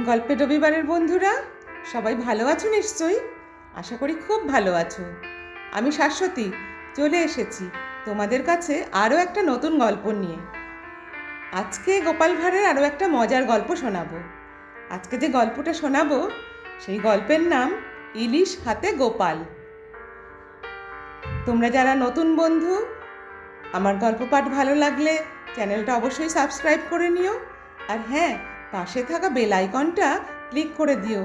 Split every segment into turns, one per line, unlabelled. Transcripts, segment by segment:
গল্পের রবিবারের বন্ধুরা সবাই ভালো আছো নিশ্চয়ই? আশা করি খুব ভালো আছো। আমি শাশ্বতী চলে এসেছি তোমাদের কাছে আরও একটা নতুন গল্প নিয়ে। আজকে গোপাল ভাঁড়ের আরও একটা মজার গল্প শোনাবো। আজকে যে গল্পটা শোনাবো সেই গল্পের নাম ইলিশ হাতে গোপাল। তোমরা যারা নতুন বন্ধু, আমার গল্প পাঠ ভালো লাগলে চ্যানেলটা অবশ্যই সাবস্ক্রাইব করে নিও। আর হ্যাঁ, পাশে থাকা বেল আইকনটা ক্লিক করে দিও,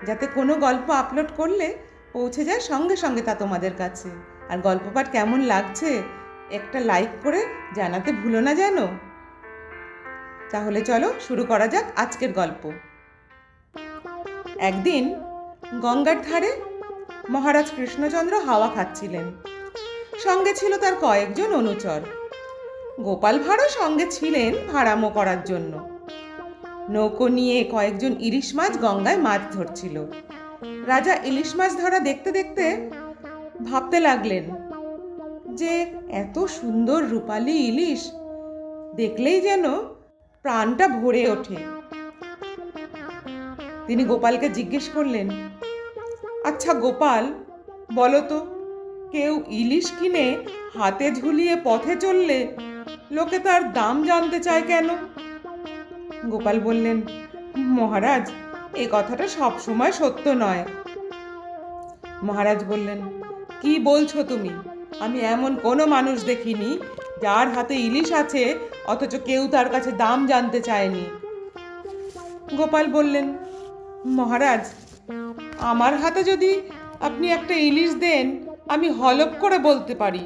যাতে কোনো গল্প আপলোড করলে পৌঁছে যায় সঙ্গে সঙ্গে তা তোমাদের কাছে। আর গল্প পাঠ কেমন লাগছে একটা লাইক করে জানাতে ভুলো না যেন। তাহলে চলো শুরু করা যাক আজকের গল্প। একদিন গঙ্গার ধারে মহারাজ কৃষ্ণচন্দ্র হাওয়া খাচ্ছিলেন। সঙ্গে ছিল তার কয়েকজন অনুচর। গোপাল ভাঁড়ও সঙ্গে ছিলেন ভাড়ামো করার জন্য। নৌকো নিয়ে কয়েকজন ইলিশ মাছ গঙ্গায় মাছ ধরছিল। রাজা ইলিশ মাছ ধরা দেখতে দেখতে ভাবতে লাগলেন যে এত সুন্দর রূপালী ইলিশ দেখলেই যেন প্রাণটা ভরে ওঠে। তিনি গোপালকে জিজ্ঞেস করলেন, আচ্ছা গোপাল, বলো তো, কেউ ইলিশ কিনে হাতে ঝুলিয়ে পথে চললে লোকে তার দাম জানতে চায় কেন? গোপাল বললেন, মহারাজ, এই কথাটা সবসময় সত্য নয়। মহারাজ বললেন, কি বলছো তুমি? আমি এমন কোনো মানুষ দেখিনি যার হাতে ইলিশ আছে অথচ কেউ তার কাছে দাম জানতে চায়নি। গোপাল বললেন, মহারাজ, আমার হাতে যদি আপনি একটা ইলিশ দেন, আমি হলপ করে বলতে পারি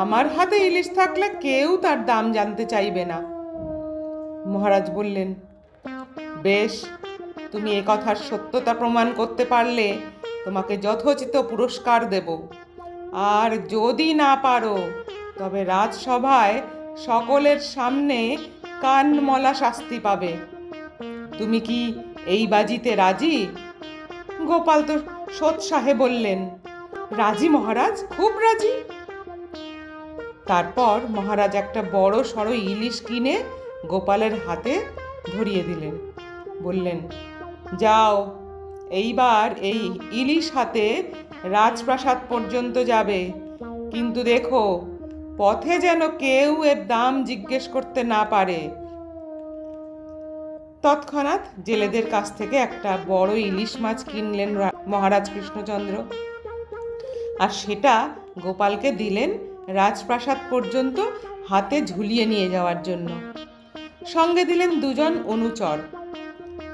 আমার হাতে ইলিশ থাকলে কেউ তার দাম জানতে চাইবে না। মহারাজ বললেন, বেশ, তুমি এ কথার সত্যতা প্রমাণ করতে পারলে তোমাকে যথোচিত পুরস্কার দেব। আর যদি না পারো তবে রাজসভায় সকলের সামনে কানমলা শাস্তি পাবে। তুমি কি এই বাজিতে রাজি? গোপাল তো সোৎসাহে বললেন, রাজি মহারাজ, খুব রাজি। তারপর মহারাজ একটা বড় সড়ো ইলিশ কিনে গোপালের হাতে ধরিয়ে দিলেন। বললেন, যাও, এইবার এই ইলিশ হাতে রাজপ্রাসাদ পর্যন্ত যাবে, কিন্তু দেখো পথে যেন কেউ এর দাম জিজ্ঞেস করতে না পারে। তৎক্ষণাৎ জেলেদের কাছ থেকে একটা বড় ইলিশ মাছ কিনলেন মহারাজ কৃষ্ণচন্দ্র, আর সেটা গোপালকে দিলেন রাজপ্রাসাদ পর্যন্ত হাতে ঝুলিয়ে নিয়ে যাওয়ার জন্য। সঙ্গে দিলেন দুজন অনুচর।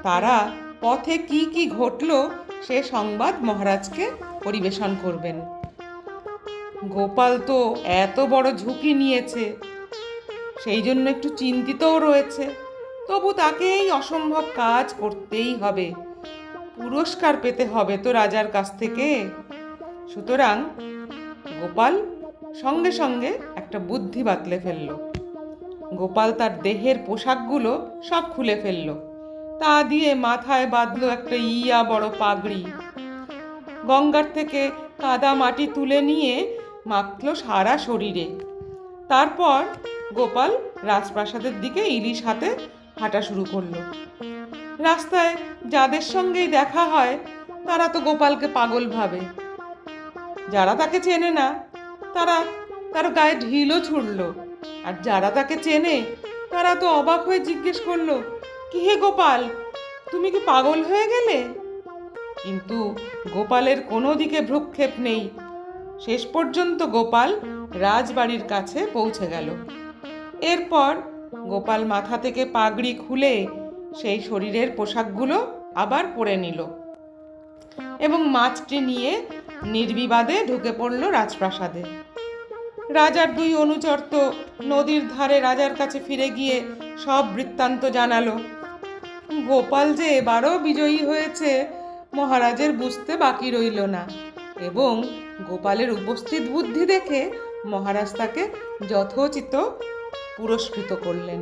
তারা পথে কি কি ঘটল সে সংবাদ মহারাজকে পরিবেশন করবেন। গোপাল তো এত বড় ঝুঁকি নিয়েছে, সেই জন্য একটু চিন্তিতও রয়েছে। তবু তাকে এই অসম্ভব কাজ করতেই হবে, পুরস্কার পেতে হবে তো রাজার কাছ থেকে। সুতরাং গোপাল সঙ্গে সঙ্গে একটা বুদ্ধি বাতলে ফেলল। গোপাল তার দেহের পোশাকগুলো সব খুলে ফেলল, তা দিয়ে মাথায় বাঁধলো একটা ইয়া বড় পাগড়ি। গঙ্গার থেকে কাদা মাটি তুলে নিয়ে মাখল সারা শরীরে। তারপর গোপাল রাজপ্রাসাদের দিকে ইলিশ হাতে হাঁটা শুরু করলো। রাস্তায় যাদের সঙ্গেই দেখা হয় তারা তো গোপালকে পাগল ভাবে। যারা তাকে চেনে না তারা তার গায়ে ঢিলও ছুড়ল, আর যারা তাকে চেনে তারা তো অবাক হয়ে জিজ্ঞেস করলো, কি হে গোপাল, তুমি কি পাগল হয়ে গেলে? কিন্তু গোপালের কোনো দিকে ভ্রুক্ষেপ নেই। শেষ পর্যন্ত গোপাল রাজবাড়ির কাছে পৌঁছে গেল। এরপর গোপাল মাথা থেকে পাগড়ি খুলে সেই শরীরের পোশাকগুলো আবার পরে নিল এবং মাছটি নিয়ে নির্বিবাদে ঢুকে পড়ল রাজপ্রাসাদে। রাজার দুই অনুচর তো নদীর ধারে রাজার কাছে ফিরে গিয়ে সব বৃত্তান্ত জানালো। গোপাল যে এবারও বিজয়ী হয়েছে মহারাজের বুঝতে বাকি রইল না, এবং গোপালের উপস্থিত বুদ্ধি দেখে মহারাজ তাকে যথোচিত পুরস্কৃত করলেন।